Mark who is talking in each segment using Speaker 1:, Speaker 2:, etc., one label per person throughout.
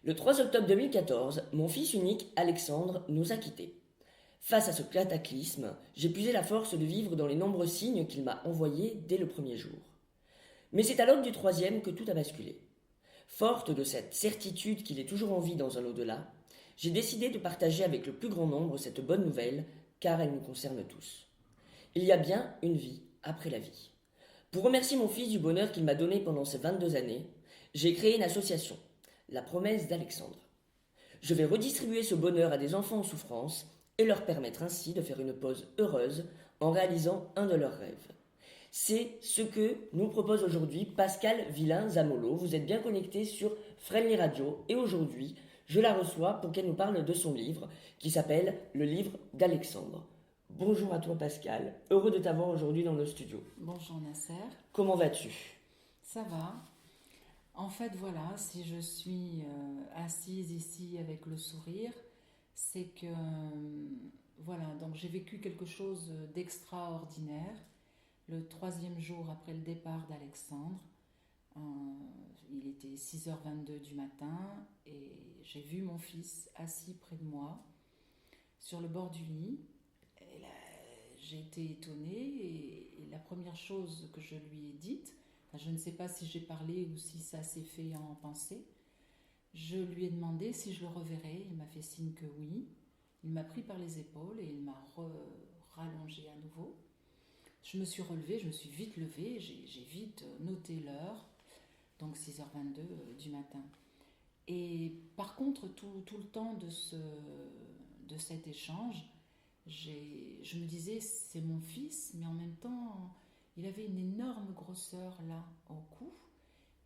Speaker 1: Le 3 octobre 2014, mon fils unique, Alexandre, nous a quittés. Face à ce cataclysme, j'ai puisé la force de vivre dans les nombreux signes qu'il m'a envoyés dès le premier jour. Mais c'est à l'aube du troisième que tout a basculé. Forte de cette certitude qu'il est toujours en vie dans un au-delà, j'ai décidé de partager avec le plus grand nombre cette bonne nouvelle, car elle nous concerne tous. Il y a bien une vie après la vie. Pour remercier mon fils du bonheur qu'il m'a donné pendant ces 22 années, j'ai créé une association, La Promesse d'Alexandre. Je vais redistribuer ce bonheur à des enfants en souffrance et leur permettre ainsi de faire une pause heureuse en réalisant un de leurs rêves. C'est ce que nous propose aujourd'hui Pascal Villain-Zamolo. Vous êtes bien connectés sur Friendly Radio et aujourd'hui, je la reçois pour qu'elle nous parle de son livre qui s'appelle Le livre d'Alexandre. Bonjour à toi Pascal, heureux de t'avoir aujourd'hui dans nos studios.
Speaker 2: Bonjour Nasser,
Speaker 1: Comment vas-tu?
Speaker 2: ça va? En fait, voilà, si je suis assise ici avec le sourire, c'est que, voilà, donc j'ai vécu quelque chose d'extraordinaire le troisième jour après le départ d'Alexandre. Euh, il était 6h22 du matin et j'ai vu mon fils assis près de moi sur le bord du lit. Et là, j'ai été étonnée et la première chose que je lui ai dite, enfin, je ne sais pas si j'ai parlé ou si ça s'est fait en pensée, je lui ai demandé si je le reverrais. Il m'a fait signe que oui. Il m'a pris par les épaules et il m'a rallongé à nouveau. Je me suis relevée, je me suis vite levée, j'ai vite noté l'heure, donc 6h22 du matin. Et par contre, tout le temps de cet échange, je me disais, c'est mon fils, mais en même temps, il avait une énorme grosseur là au cou,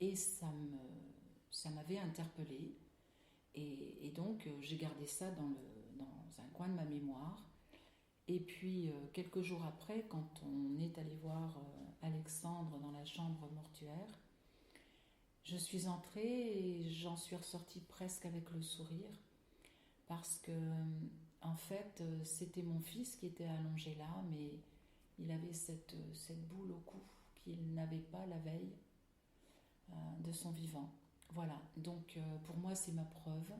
Speaker 2: et ça m'avait interpellée. Et donc, j'ai gardé ça dans un coin de ma mémoire. Et puis, quelques jours après, quand on est allé voir Alexandre dans la chambre mortuaire, je suis entrée et j'en suis ressortie presque avec le sourire parce que, en fait, c'était mon fils qui était allongé là, mais il avait cette boule au cou qu'il n'avait pas la veille de son vivant. Voilà, donc pour moi, c'est ma preuve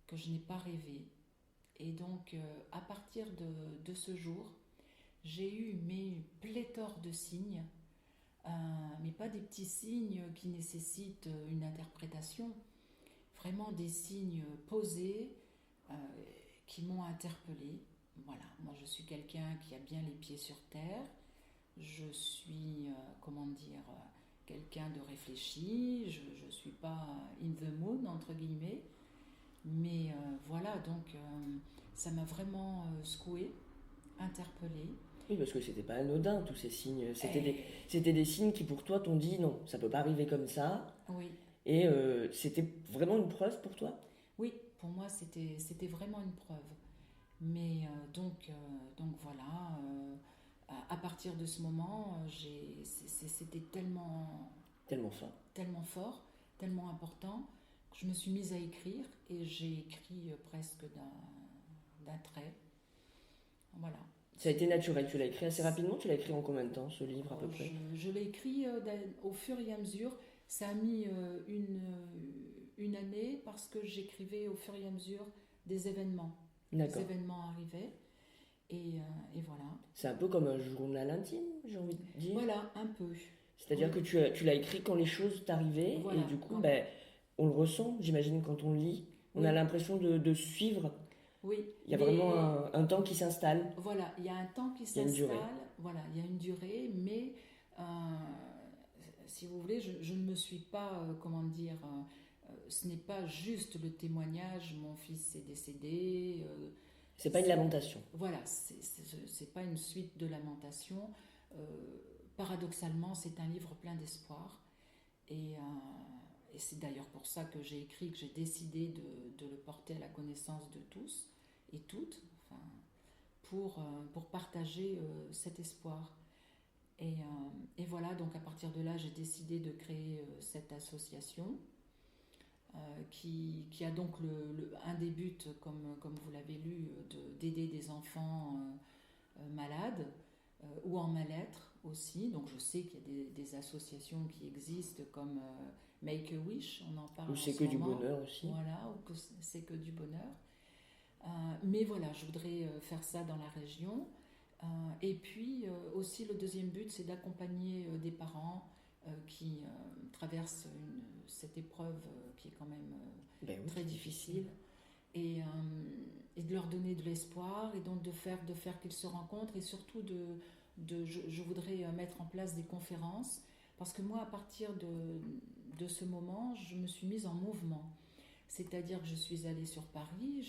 Speaker 2: que je n'ai pas rêvé. Et donc, à partir de ce jour, j'ai eu mes pléthore de signes, mais pas des petits signes qui nécessitent une interprétation, vraiment des signes posés euh, qui m'ont interpellée. Voilà, moi je suis quelqu'un qui a bien les pieds sur terre, je suis, comment dire, quelqu'un de réfléchi, je ne suis pas in the mood, entre guillemets, mais voilà, donc ça m'a vraiment secouée, interpellée.
Speaker 1: Oui, parce que c'était pas anodin tous ces signes.
Speaker 2: Et
Speaker 1: C'était des signes qui pour toi t'ont dit non, ça peut pas arriver comme ça.
Speaker 2: oui,
Speaker 1: Et c'était vraiment une preuve pour toi?
Speaker 2: oui, pour moi c'était vraiment une preuve. Mais donc voilà, à partir de ce moment, c'était
Speaker 1: Tellement fort.
Speaker 2: tellement fort, tellement important, que je me suis mise à écrire et j'ai écrit presque d'un trait. Voilà.
Speaker 1: Ça a été naturel, tu l'as écrit assez rapidement, tu l'as écrit en combien de temps ce livre à peu près?
Speaker 2: Je l'ai écrit au fur et à mesure. Ça a mis une année parce que j'écrivais au fur et à mesure des événements. Les
Speaker 1: D'accord.
Speaker 2: événements arrivaient et voilà.
Speaker 1: C'est un peu comme un journal intime, j'ai envie de dire.
Speaker 2: Voilà, un peu.
Speaker 1: C'est-à-dire
Speaker 2: Oui,
Speaker 1: que tu l'as écrit quand les choses t'arrivaient et
Speaker 2: voilà.
Speaker 1: du coup, ben, on le ressent, j'imagine, quand on le lit. On a
Speaker 2: Oui,
Speaker 1: l'impression de suivre.
Speaker 2: oui.
Speaker 1: Il y a vraiment
Speaker 2: Mais
Speaker 1: un temps qui s'installe,
Speaker 2: voilà, il y a un temps qui
Speaker 1: il y a une durée.
Speaker 2: s'installe. Voilà, il y a une durée, mais euh, si vous voulez, je ne me suis pas, comment dire, ce n'est pas juste le témoignage, mon fils est décédé.
Speaker 1: C'est pas une
Speaker 2: C'est,
Speaker 1: lamentation.
Speaker 2: voilà, c'est pas une suite de lamentations. Euh, Paradoxalement, c'est un livre plein d'espoir. Et, c'est d'ailleurs pour ça que j'ai écrit, que j'ai décidé de le porter à la connaissance de tous et toutes, enfin, pour partager cet espoir. Et voilà, donc à partir de là, j'ai décidé de créer cette association qui a donc un des buts, comme vous l'avez lu, d'aider des enfants malades. ou en mal-être aussi. Donc je sais qu'il y a des associations qui existent comme Make-A-Wish, on en parle
Speaker 1: Ou
Speaker 2: en
Speaker 1: c'est
Speaker 2: ce
Speaker 1: que du
Speaker 2: moment.
Speaker 1: bonheur aussi.
Speaker 2: Voilà, ou que c'est que du bonheur. Mais voilà, je voudrais faire ça dans la région. Et puis aussi le deuxième but, c'est d'accompagner des parents qui traversent cette épreuve qui est quand même
Speaker 1: Ben oui,
Speaker 2: très
Speaker 1: c'est
Speaker 2: difficile. Et de leur donner de l'espoir et donc de faire qu'ils se rencontrent et surtout je voudrais mettre en place des conférences parce que moi à partir de ce moment je me suis mise en mouvement, c'est-à-dire que je suis allée sur Paris,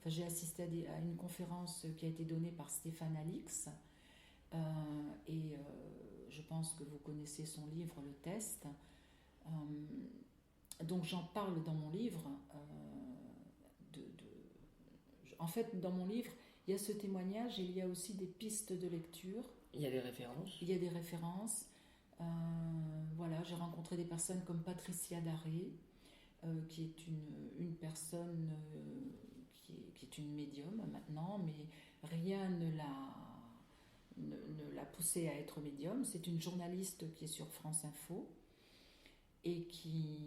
Speaker 2: j'ai assisté à une conférence qui a été donnée par Stéphane Alix et je pense que vous connaissez son livre Le Test. Donc j'en parle dans mon livre. En fait, dans mon livre, il y a ce témoignage et il y a aussi des pistes de lecture.
Speaker 1: Il y a des références.
Speaker 2: Il y a des références. Voilà, j'ai rencontré des personnes comme Patricia Daré, qui est une personne qui est une médium maintenant, mais rien ne l'a poussée à être médium. C'est une journaliste qui est sur France Info et qui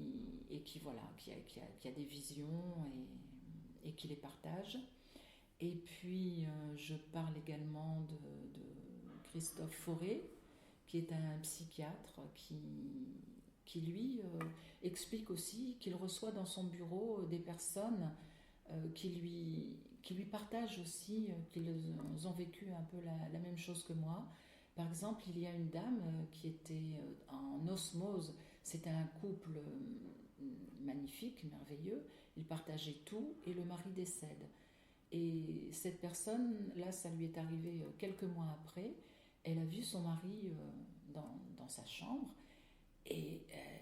Speaker 2: a des visions et qui les partage. Et puis je parle également de Christophe Fauré, qui est un psychiatre qui lui explique aussi qu'il reçoit dans son bureau des personnes qui lui partagent aussi, qu'ils ont vécu un peu la même chose que moi. Par exemple, il y a une dame qui était en osmose. C'était un couple magnifique, merveilleux. Ils partageaient tout et le mari décède. Et cette personne, là, ça lui est arrivé quelques mois après. Elle a vu son mari dans sa chambre et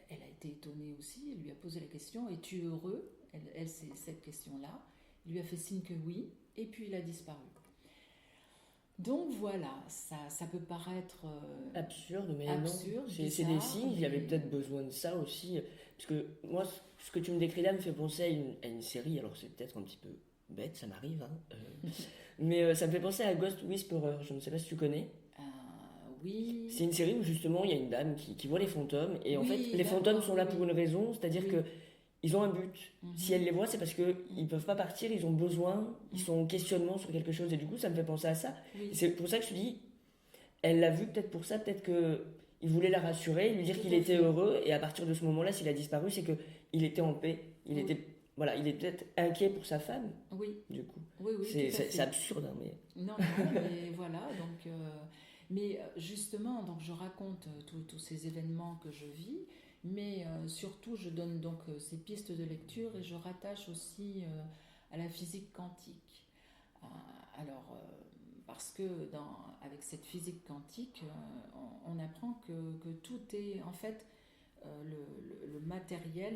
Speaker 2: elle a été étonnée aussi. Elle lui a posé la question: es-tu heureux? Elle c'est cette question-là. Il lui a fait signe que oui, et puis il a disparu. Donc voilà, ça peut paraître
Speaker 1: Absurde, mais
Speaker 2: absurde,
Speaker 1: non. C'est
Speaker 2: bizarre,
Speaker 1: des signes, il y avait
Speaker 2: mais
Speaker 1: peut-être besoin de ça aussi. Parce que moi, ce que tu me décris là me fait penser à une série, alors c'est peut-être un petit peu bête, ça m'arrive, hein. Mais ça me fait penser à Ghost Whisperer, je ne sais pas si tu connais.
Speaker 2: oui,
Speaker 1: C'est une série où justement il y a une dame qui voit les fantômes, et en fait
Speaker 2: oui,
Speaker 1: les fantômes
Speaker 2: d'accord,
Speaker 1: sont
Speaker 2: oui,
Speaker 1: là pour une raison, c'est-à-dire
Speaker 2: oui.
Speaker 1: que ils ont un but. Si elle les voit, c'est parce qu'ils ne peuvent pas partir, ils ont besoin, ils sont en questionnement sur quelque chose, et du coup ça me fait penser à ça.
Speaker 2: Oui.
Speaker 1: Et c'est pour ça que je te dis, elle l'a vu peut-être pour ça, peut-être que il voulait la rassurer, lui dire
Speaker 2: Tout
Speaker 1: qu'il
Speaker 2: à
Speaker 1: était
Speaker 2: fait.
Speaker 1: heureux, et à partir de ce moment-là, s'il a disparu, c'est que il était en paix, il
Speaker 2: Oui.
Speaker 1: était, voilà, il est peut-être inquiet pour sa femme,
Speaker 2: Oui,
Speaker 1: du coup.
Speaker 2: oui, oui,
Speaker 1: C'est
Speaker 2: tout à
Speaker 1: c'est
Speaker 2: fait.
Speaker 1: absurde, hein, mais
Speaker 2: Non, non, mais voilà, donc, mais justement, donc je raconte tous ces événements que je vis, mais surtout je donne donc ces pistes de lecture et je rattache aussi à la physique quantique. Euh, alors, parce que avec cette physique quantique, on apprend que tout est, en fait, le matériel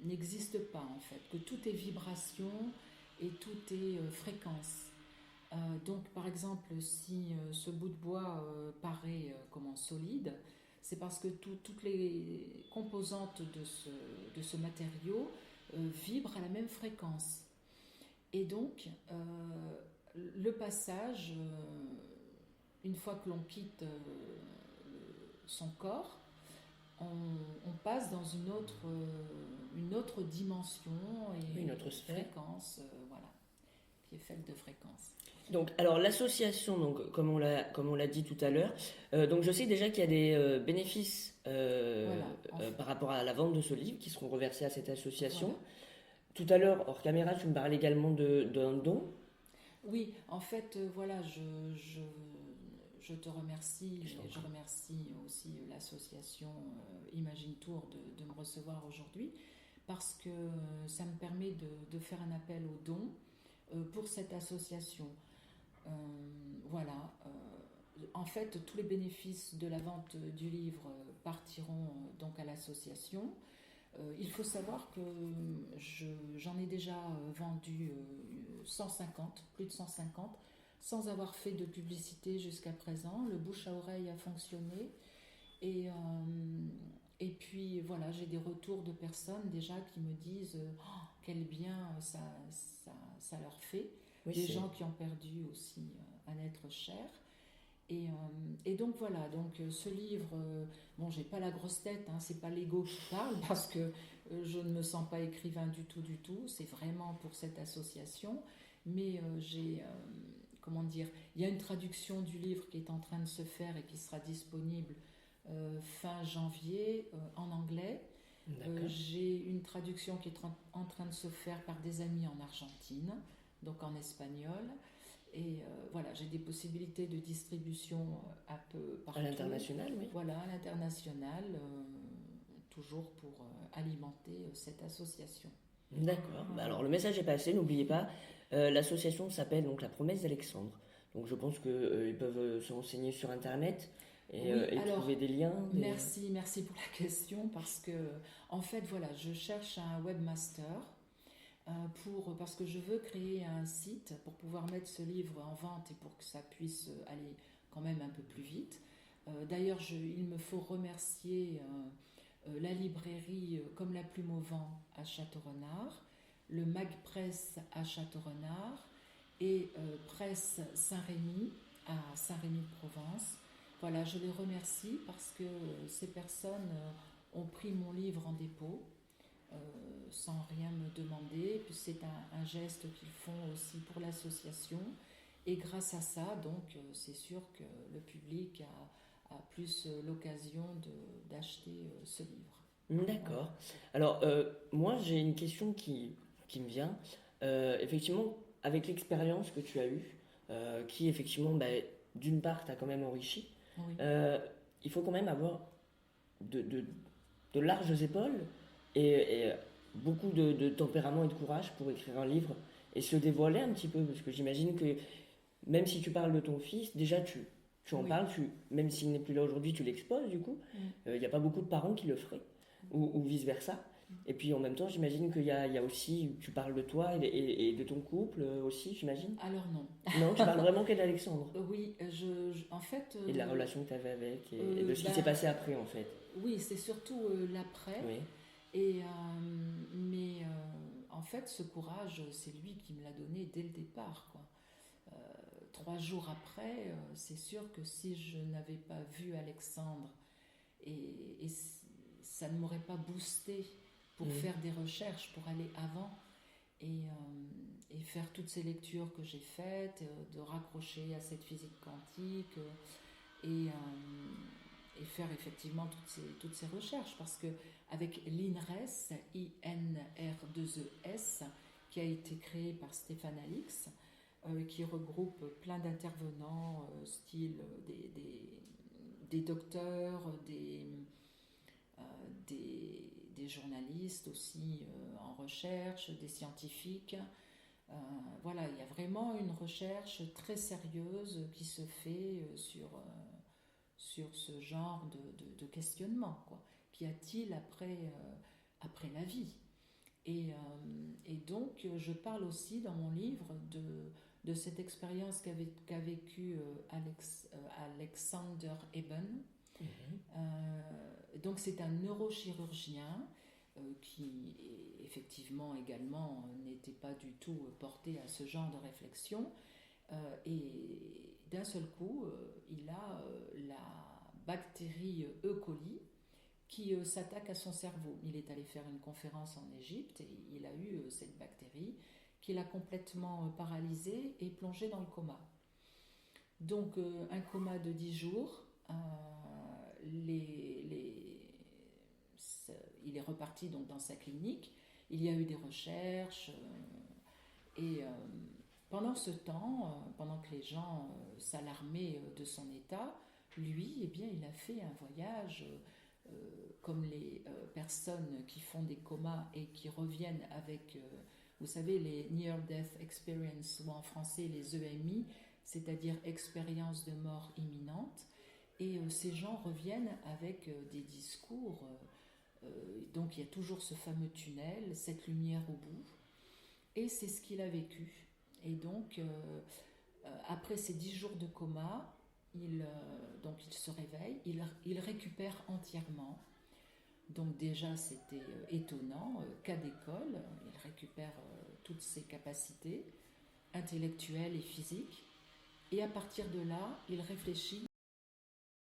Speaker 2: n'existe pas, en fait, que tout est vibration et tout est fréquence. Donc, par exemple, si ce bout de bois paraît comment solide, c'est parce que toutes les composantes de ce matériau vibrent à la même fréquence. Et donc, le passage, une fois que l'on quitte son corps, on passe dans une autre dimension et
Speaker 1: une autre sphère.
Speaker 2: fréquence, voilà, qui est faite de fréquences.
Speaker 1: Donc, alors l'association, donc comme on l'a dit tout à l'heure, donc je sais déjà qu'il y a des bénéfices
Speaker 2: Voilà,
Speaker 1: par rapport à la vente de ce livre qui seront reversés à cette association.
Speaker 2: Voilà.
Speaker 1: Tout à l'heure, hors caméra, tu me parlais également d'un don.
Speaker 2: Oui, en fait, voilà, je te remercie
Speaker 1: Je t'en
Speaker 2: et je
Speaker 1: prie.
Speaker 2: remercie aussi l'association Imagine Tour de me recevoir aujourd'hui parce que ça me permet de faire un appel aux dons pour cette association. Voilà. En fait, tous les bénéfices de la vente du livre partiront donc à l'association. Il faut savoir que j'en ai déjà vendu 150, plus de 150, sans avoir fait de publicité jusqu'à présent. Le bouche à oreille a fonctionné. Et, et puis voilà, j'ai des retours de personnes déjà qui me disent oh, quel bien ça leur fait.
Speaker 1: Oui,
Speaker 2: Des
Speaker 1: c'est
Speaker 2: gens qui ont perdu aussi un être cher. Et donc voilà, donc ce livre, bon, j'ai pas la grosse tête, hein, c'est pas l'ego qui parle parce que je ne me sens pas écrivain du tout, c'est vraiment pour cette association, mais comment dire, il y a une traduction du livre qui est en train de se faire et qui sera disponible fin janvier en anglais. J'ai une traduction qui est en train de se faire par des amis en Argentine, donc en espagnol. Et voilà, j'ai des possibilités de distribution un peu partout.
Speaker 1: À l'international, oui.
Speaker 2: Voilà, à l'international, toujours pour alimenter cette association.
Speaker 1: D'accord. Bah alors le message est passé, n'oubliez pas. L'association s'appelle donc La Promesse d'Alexandre. Donc je pense qu'ils peuvent se renseigner sur Internet et,
Speaker 2: Oui,
Speaker 1: et
Speaker 2: alors,
Speaker 1: trouver des liens.
Speaker 2: merci pour la question parce que, en fait, voilà, je cherche un webmaster parce que je veux créer un site pour pouvoir mettre ce livre en vente et pour que ça puisse aller quand même un peu plus vite. D'ailleurs, il me faut remercier la librairie Comme la plume au vent à Château-Renard, le Magpresse à Château-Renard et Presse Saint-Rémy à Saint-Rémy-de-Provence. Voilà, je les remercie parce que ces personnes ont pris mon livre en dépôt sans rien me demander. Puis c'est un geste qu'ils font aussi pour l'association. Et grâce à ça, donc, c'est sûr que le public a plus l'occasion d'acheter ce livre.
Speaker 1: D'accord. Alors, moi, j'ai une question qui me vient. Effectivement, avec l'expérience que tu as eue, qui, effectivement, bah, d'une part, t'a quand même enrichi,
Speaker 2: Oui.
Speaker 1: il faut quand même avoir de, de- de larges épaules et beaucoup de tempérament et de courage pour écrire un livre et se dévoiler un petit peu, parce que j'imagine que même si tu parles de ton fils, déjà tu en
Speaker 2: Oui.
Speaker 1: parles, même s'il n'est plus là aujourd'hui, tu l'exposes du coup. Il n'y a pas beaucoup de parents qui le feraient, ou vice-versa. Et puis en même temps, j'imagine qu'il y a aussi, tu parles de toi et de ton couple aussi, j'imagine.
Speaker 2: Alors non.
Speaker 1: Non, tu parles vraiment que d'Alexandre
Speaker 2: Oui, en fait...
Speaker 1: et de la relation que tu avais avec et de ce qui s'est
Speaker 2: ben,
Speaker 1: passé après en fait.
Speaker 2: oui, c'est surtout l'après.
Speaker 1: Oui,
Speaker 2: Mais en fait, ce courage, c'est lui qui me l'a donné dès le départ, quoi. 3 jours après, c'est sûr que si je n'avais pas vu Alexandre et ça ne m'aurait pas boosté pour faire des recherches, pour aller avant et faire toutes ces lectures que j'ai faites, de raccrocher à cette physique quantique et, et faire effectivement toutes ces recherches. Parce que avec l'INRES, INR2ES, qui a été créé par Stéphane Alix, qui regroupe plein d'intervenants, style des docteurs, euh, des journalistes aussi en recherche, des scientifiques. Voilà, il y a vraiment une recherche très sérieuse qui se fait sur ce genre de questionnement, quoi. Qu'y a-t-il après la vie et donc, je parle aussi dans mon livre de cette expérience qu'a vécue Alexander Eben. Donc, c'est un neurochirurgien qui, effectivement, également, n'était pas du tout porté à ce genre de réflexion. Et d'un seul coup, il a la bactérie E. coli qui s'attaque à son cerveau. Il est allé faire une conférence en Égypte et il a eu cette bactérie qui l'a complètement paralysé et plongé dans le coma. Donc un coma de 10 jours, il est reparti donc dans sa clinique, il y a eu des recherches et pendant ce temps, pendant que les gens s'alarmaient de son état, lui, eh bien, il a fait un voyage comme les personnes qui font des comas et qui reviennent avec, vous savez, les Near Death Experience, ou en français les EMI, c'est-à-dire expérience de mort imminente. Et ces gens reviennent avec des discours. Donc il y a toujours ce fameux tunnel, cette lumière au bout. Et c'est ce qu'il a vécu. Et donc, après ces 10 jours de coma, donc il se réveille, il récupère entièrement. Donc déjà, c'était étonnant, cas d'école, il récupère toutes ses capacités intellectuelles et physiques. Et à partir de là, il réfléchit